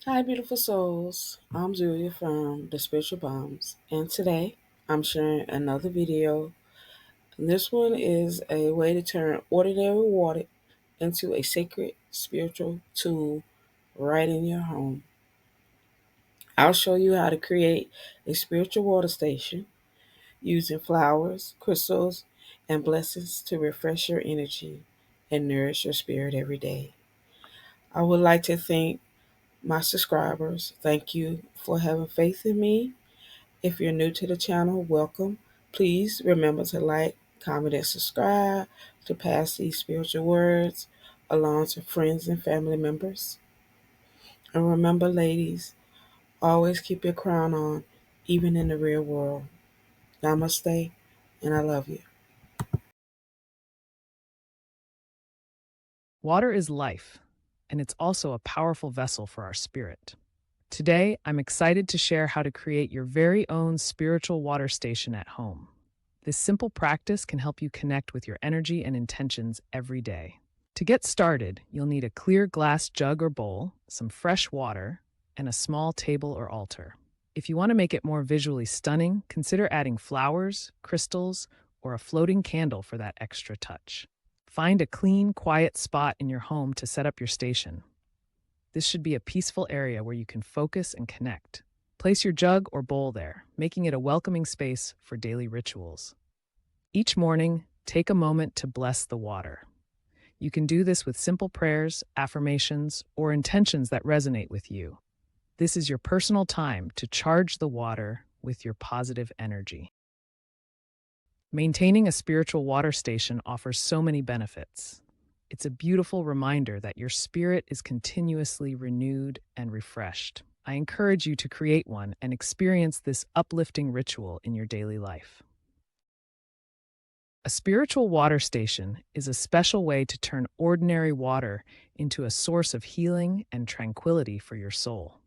Hi, beautiful souls. I'm Julia from the Spiritual Bombs, and today I'm sharing another video. And this one is a way to turn ordinary water into a sacred spiritual tool right in your home. I'll show you how to create a spiritual water station using flowers, crystals, and blessings to refresh your energy and nourish your spirit every day. I would like to thank my subscribers. Thank you for having faith in me. If you're new to the channel, welcome. Please remember to like, comment, and subscribe to pass these spiritual words along to friends and family members. And remember, ladies, always keep your crown on, even in the real world. Namaste, and I love you. Water is life, and it's also a powerful vessel for our spirit. Today, I'm excited to share how to create your very own spiritual water station at home. This simple practice can help you connect with your energy and intentions every day. To get started, you'll need a clear glass jug or bowl, some fresh water, and a small table or altar. If you want to make it more visually stunning, consider adding flowers, crystals, or a floating candle for that extra touch. Find a clean, quiet spot in your home to set up your station. This should be a peaceful area where you can focus and connect. Place your jug or bowl there, making it a welcoming space for daily rituals. Each morning, take a moment to bless the water. You can do this with simple prayers, affirmations, or intentions that resonate with you. This is your personal time to charge the water with your positive energy. Maintaining a spiritual water station offers so many benefits. It's a beautiful reminder that your spirit is continuously renewed and refreshed. I encourage you to create one and experience this uplifting ritual in your daily life. A spiritual water station is a special way to turn ordinary water into a source of healing and tranquility for your soul.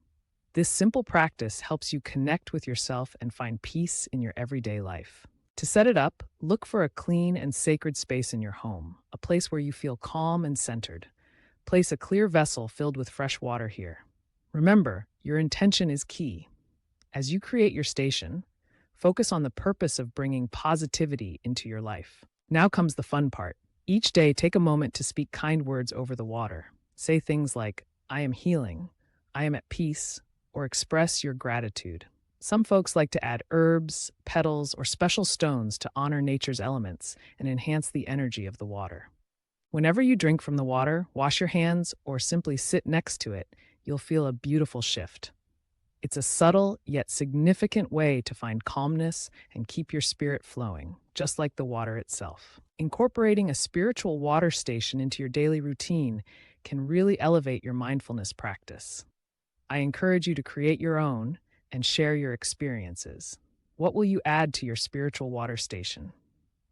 This simple practice helps you connect with yourself and find peace in your everyday life. To set it up, look for a clean and sacred space in your home, a place where you feel calm and centered. Place a clear vessel filled with fresh water here. Remember, your intention is key. As you create your station, focus on the purpose of bringing positivity into your life. Now comes the fun part. Each day, take a moment to speak kind words over the water. Say things like, I am healing, I am at peace, or express your gratitude. Some folks like to add herbs, petals, or special stones to honor nature's elements and enhance the energy of the water. Whenever you drink from the water, wash your hands, or simply sit next to it, you'll feel a beautiful shift. It's a subtle yet significant way to find calmness and keep your spirit flowing, just like the water itself. Incorporating a spiritual water station into your daily routine can really elevate your mindfulness practice. I encourage you to create your own and share your experiences. What will you add to your spiritual water station?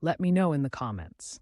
Let me know in the comments.